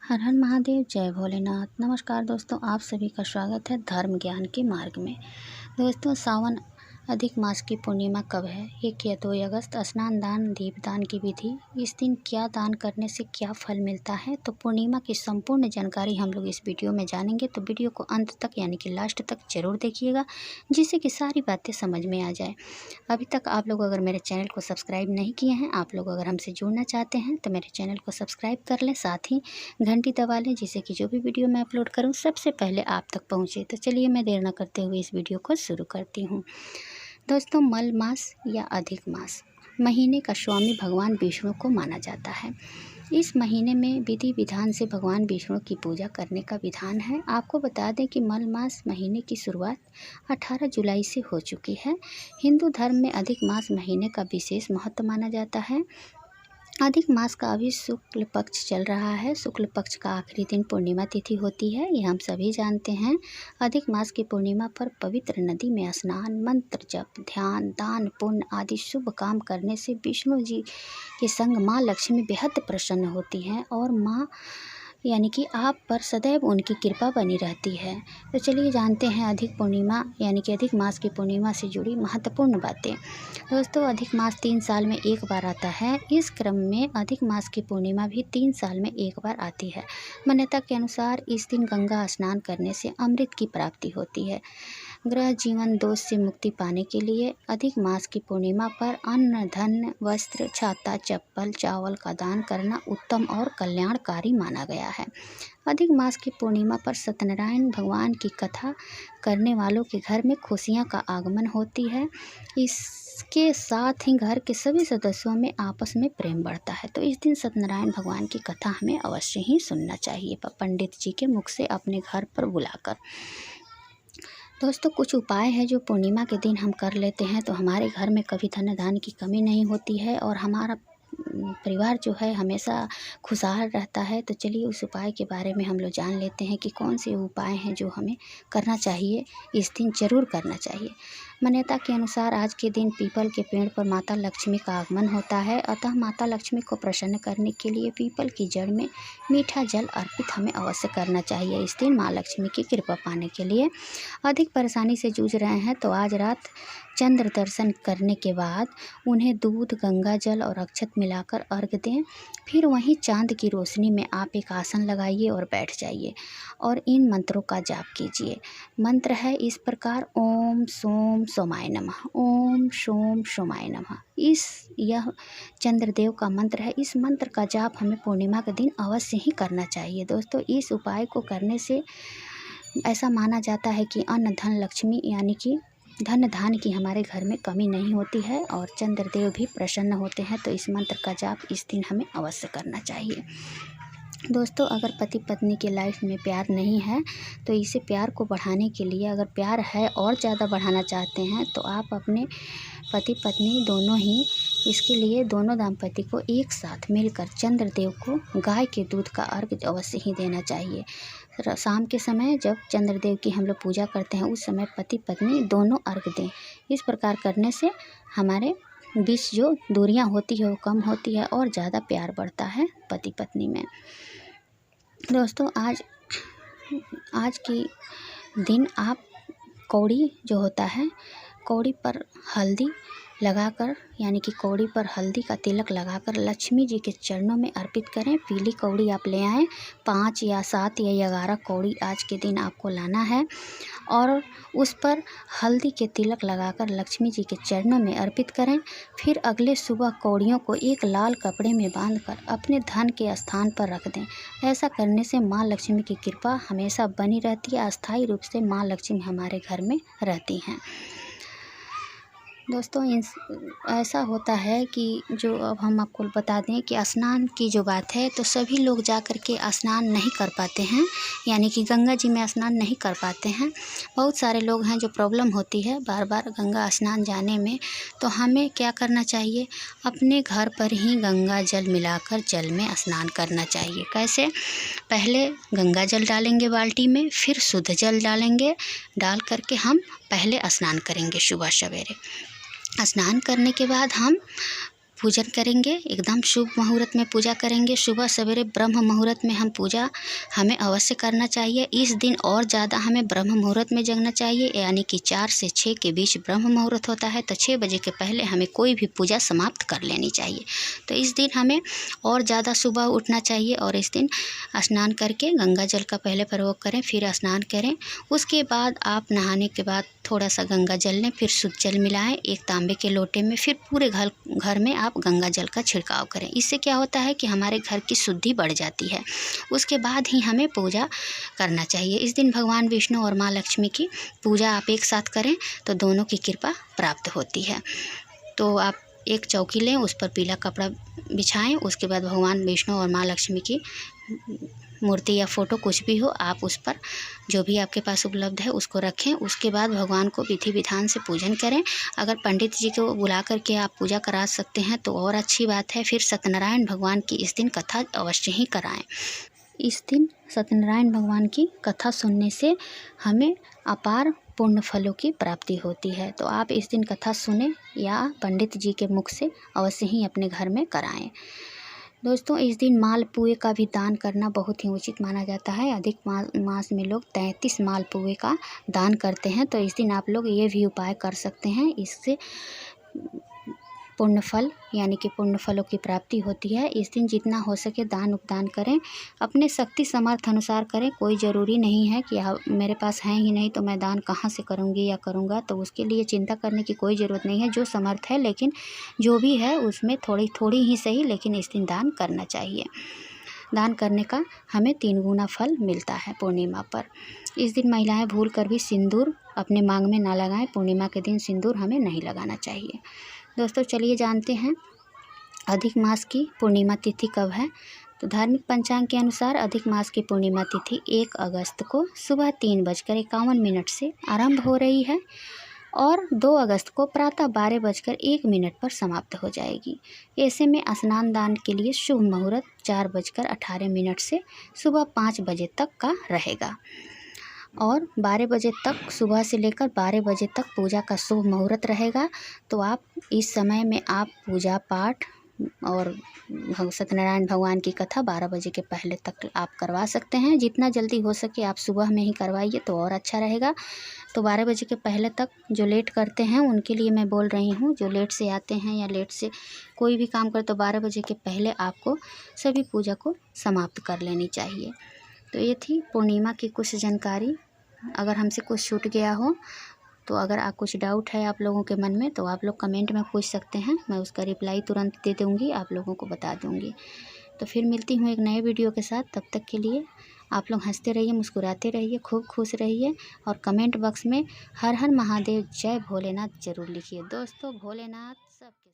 हर हर महादेव, जय भोलेनाथ। नमस्कार दोस्तों, आप सभी का स्वागत है धर्म ज्ञान के मार्ग में। दोस्तों, सावन अधिक मास की पूर्णिमा कब है? 1 या 2 अगस्त। स्नान दान दीपदान की विधि, इस दिन क्या दान करने से क्या फल मिलता है, तो पूर्णिमा की संपूर्ण जानकारी हम लोग इस वीडियो में जानेंगे। तो वीडियो को अंत तक यानी कि लास्ट तक जरूर देखिएगा, जिससे कि सारी बातें समझ में आ जाए। अभी तक आप लोग अगर मेरे चैनल को सब्सक्राइब नहीं किए हैं, आप लोग अगर हमसे जुड़ना चाहते हैं तो मेरे चैनल को सब्सक्राइब कर लें, साथ ही घंटी दबा लें, जिससे कि जो भी वीडियो मैं अपलोड करूं सबसे पहले आप तक पहुंचे। तो चलिए मैं देर न करते हुए इस वीडियो को शुरू करती हूं। दोस्तों, मल मास या अधिक मास महीने का स्वामी भगवान विष्णु को माना जाता है। इस महीने में विधि विधान से भगवान विष्णु की पूजा करने का विधान है। आपको बता दें कि मल मास महीने की शुरुआत 18 जुलाई से हो चुकी है। हिंदू धर्म में अधिक मास महीने का विशेष महत्व माना जाता है। अधिक मास का अभी शुक्ल पक्ष चल रहा है। शुक्ल पक्ष का आखिरी दिन पूर्णिमा तिथि होती है, ये हम सभी जानते हैं। अधिक मास की पूर्णिमा पर पवित्र नदी में स्नान, मंत्र जप, ध्यान, दान, पुण्य आदि शुभ काम करने से विष्णु जी के संग माँ लक्ष्मी बेहद प्रसन्न होती हैं और माँ यानी कि आप पर सदैव उनकी कृपा बनी रहती है। तो चलिए जानते हैं अधिक पूर्णिमा यानी कि अधिक मास की पूर्णिमा से जुड़ी महत्वपूर्ण बातें। दोस्तों, अधिक मास 3 साल में एक बार आता है। इस क्रम में अधिक मास की पूर्णिमा भी 3 साल में एक बार आती है। मान्यता के अनुसार इस दिन गंगा स्नान करने से अमृत की प्राप्ति होती है। ग्रह जीवन दोष से मुक्ति पाने के लिए अधिक मास की पूर्णिमा पर अन्न, धन, वस्त्र, छाता, चप्पल, चावल का दान करना उत्तम और कल्याणकारी माना गया है। अधिक मास की पूर्णिमा पर सत्यनारायण भगवान की कथा करने वालों के घर में खुशियां का आगमन होती है। इसके साथ ही घर के सभी सदस्यों में आपस में प्रेम बढ़ता है। तो इस दिन सत्यनारायण भगवान की कथा हमें अवश्य ही सुनना चाहिए, पंडित जी के मुख से अपने घर पर बुलाकर। दोस्तों, कुछ उपाय है जो पूर्णिमा के दिन हम कर लेते हैं तो हमारे घर में कभी धन धान की कमी नहीं होती है और हमारा परिवार जो है हमेशा खुशहाल रहता है। तो चलिए उस उपाय के बारे में हम लोग जान लेते हैं कि कौन से उपाय हैं जो हमें करना चाहिए, इस दिन जरूर करना चाहिए। मान्यता के अनुसार आज के दिन पीपल के पेड़ पर माता लक्ष्मी का आगमन होता है, अतः माता लक्ष्मी को प्रसन्न करने के लिए पीपल की जड़ में मीठा जल अर्पित हमें अवश्य करना चाहिए। इस दिन माँ लक्ष्मी की कृपा पाने के लिए अधिक परेशानी से जूझ रहे हैं तो आज रात चंद्र दर्शन करने के बाद उन्हें दूध, गंगा जल और अक्षत मिलाकर अर्घ दें। फिर वहीं चांद की रोशनी में आप एक आसन लगाइए और बैठ जाइए और इन मंत्रों का जाप कीजिए। मंत्र है इस प्रकार: ओम सोम सोमाय नमः, ओम सोम सोमाय नमः। यह चंद्रदेव का मंत्र है। इस मंत्र का जाप हमें पूर्णिमा के दिन अवश्य ही करना चाहिए। दोस्तों, इस उपाय को करने से ऐसा माना जाता है कि अन्न, धन, लक्ष्मी यानी कि धन धान की हमारे घर में कमी नहीं होती है और चंद्रदेव भी प्रसन्न होते हैं। तो इस मंत्र का जाप इस दिन हमें अवश्य करना चाहिए। दोस्तों, अगर पति पत्नी के लाइफ में प्यार नहीं है तो इसे प्यार को बढ़ाने के लिए, अगर प्यार है और ज़्यादा बढ़ाना चाहते हैं तो आप अपने पति पत्नी दोनों ही इसके लिए दोनों दाम्पत्य को एक साथ मिलकर चंद्रदेव को गाय के दूध का अर्घ अवश्य ही देना चाहिए। शाम के समय जब चंद्रदेव की हम लोग पूजा करते हैं उस समय पति पत्नी दोनों अर्घ दें। इस प्रकार करने से हमारे बीच जो दूरियां होती है वो कम होती है और ज़्यादा प्यार बढ़ता है पति पत्नी में। दोस्तों, आज की दिन आप कौड़ी जो होता है, कौड़ी पर हल्दी लगाकर यानी कि कौड़ी पर हल्दी का तिलक लगाकर लक्ष्मी जी के चरणों में अर्पित करें। पीली कौड़ी आप ले आएँ, 5 या 7 या 11 कौड़ी आज के दिन आपको लाना है और उस पर हल्दी के तिलक लगाकर लक्ष्मी जी के चरणों में अर्पित करें। फिर अगले सुबह कौड़ियों को एक लाल कपड़े में बांधकर अपने धन के स्थान पर रख दें। ऐसा करने से माँ लक्ष्मी की कृपा हमेशा बनी रहती है, अस्थायी रूप से माँ लक्ष्मी हमारे घर में रहती हैं। दोस्तों, ऐसा होता है कि जो अब हम आपको बता दें कि स्नान की जो बात है तो सभी लोग जा कर के स्नान नहीं कर पाते हैं, यानी कि गंगा जी में स्नान नहीं कर पाते हैं। बहुत सारे लोग हैं जो प्रॉब्लम होती है बार बार गंगा स्नान जाने में। तो हमें क्या करना चाहिए, अपने घर पर ही गंगा जल मिलाकर जल में स्नान करना चाहिए। कैसे? पहले गंगा जल डालेंगे बाल्टी में, फिर शुद्ध जल डालेंगे, डाल करके हम पहले स्नान करेंगे सुबह सवेरे। स्नान करने के बाद हम पूजन करेंगे। एकदम शुभ मुहूर्त में पूजा करेंगे। सुबह सवेरे ब्रह्म मुहूर्त में हम पूजा हमें अवश्य करना चाहिए। इस दिन और ज़्यादा हमें ब्रह्म मुहूर्त में जगना चाहिए, यानी कि 4 से 6 के बीच ब्रह्म मुहूर्त होता है। तो 6 बजे के पहले हमें कोई भी पूजा समाप्त कर लेनी चाहिए। तो इस दिन हमें और ज़्यादा सुबह उठना चाहिए और इस दिन स्नान करके गंगा जल का पहले प्रयोग करें, फिर स्नान करें। उसके बाद आप नहाने के बाद थोड़ा सा गंगा जल लें, फिर शुद्ध जल मिलाएं एक तांबे के लोटे में। फिर पूरे घर में आप गंगा जल का छिड़काव करें। इससे क्या होता है कि हमारे घर की शुद्धि बढ़ जाती है। उसके बाद ही हमें पूजा करना चाहिए। इस दिन भगवान विष्णु और माँ लक्ष्मी की पूजा आप एक साथ करें तो दोनों की कृपा प्राप्त होती है। तो आप एक चौकी लें, उस पर पीला कपड़ा बिछाएं। उसके बाद भगवान विष्णु और माँ लक्ष्मी की मूर्ति या फ़ोटो कुछ भी हो, आप उस पर जो भी आपके पास उपलब्ध है उसको रखें। उसके बाद भगवान को विधि विधान से पूजन करें। अगर पंडित जी को बुला करके आप पूजा करा सकते हैं तो और अच्छी बात है। फिर सत्यनारायण भगवान की इस दिन कथा अवश्य ही कराएं। इस दिन सत्यनारायण भगवान की कथा सुनने से हमें अपार पुण्य फलों की प्राप्ति होती है। तो आप इस दिन कथा सुने या पंडित जी के मुख से अवश्य ही अपने घर में कराएं। दोस्तों, इस दिन मालपुए का भी दान करना बहुत ही उचित माना जाता है। अधिक मास में लोग 33 मालपुए का दान करते हैं। तो इस दिन आप लोग ये भी उपाय कर सकते हैं। इससे पुण्य फल यानी कि पुण्य फलों की प्राप्ति होती है। इस दिन जितना हो सके दान उपदान करें, अपने शक्ति समर्थ अनुसार करें। कोई ज़रूरी नहीं है कि मेरे पास है ही नहीं तो मैं दान कहाँ से करूँगी या करूँगा, तो उसके लिए चिंता करने की कोई ज़रूरत नहीं है। जो समर्थ है, लेकिन जो भी है उसमें थोड़ी थोड़ी ही सही, लेकिन इस दिन दान करना चाहिए। दान करने का हमें 3 गुना फल मिलता है पूर्णिमा पर। इस दिन महिलाएं भूल कर भी सिंदूर अपने मांग में ना लगाएं। पूर्णिमा के दिन सिंदूर हमें नहीं लगाना चाहिए। दोस्तों, चलिए जानते हैं अधिक मास की पूर्णिमा तिथि कब है। तो धार्मिक पंचांग के अनुसार अधिक मास की पूर्णिमा तिथि 1 अगस्त को सुबह 3:51 से आरंभ हो रही है और 2 अगस्त को प्रातः 12:01 पर समाप्त हो जाएगी। ऐसे में स्नान दान के लिए शुभ मुहूर्त 4:18 से सुबह 5 बजे तक का रहेगा और 12 बजे तक, सुबह से लेकर 12 बजे तक पूजा का शुभ मुहूर्त रहेगा। तो आप इस समय में आप पूजा पाठ और सत्यनारायण भगवान की कथा 12 बजे के पहले तक आप करवा सकते हैं। जितना जल्दी हो सके आप सुबह में ही करवाइए तो और अच्छा रहेगा। तो 12 बजे के पहले तक जो लेट करते हैं उनके लिए मैं बोल रही हूँ, जो लेट से आते हैं या लेट से कोई भी काम करते, तो 12 बजे के पहले आपको सभी पूजा को समाप्त कर लेनी चाहिए। तो ये थी पूर्णिमा की कुछ जानकारी। अगर हमसे कुछ छूट गया हो तो अगर आप कुछ डाउट है आप लोगों के मन में तो आप लोग कमेंट में पूछ सकते हैं। मैं उसका रिप्लाई तुरंत दे दूँगी, आप लोगों को बता दूँगी। तो फिर मिलती हूँ एक नए वीडियो के साथ। तब तक के लिए आप लोग हंसते रहिए, मुस्कुराते रहिए, खूब खुश रहिए और कमेंट बॉक्स में हर हर महादेव जय भोलेनाथ ज़रूर लिखिए। दोस्तों, भोलेनाथ सबके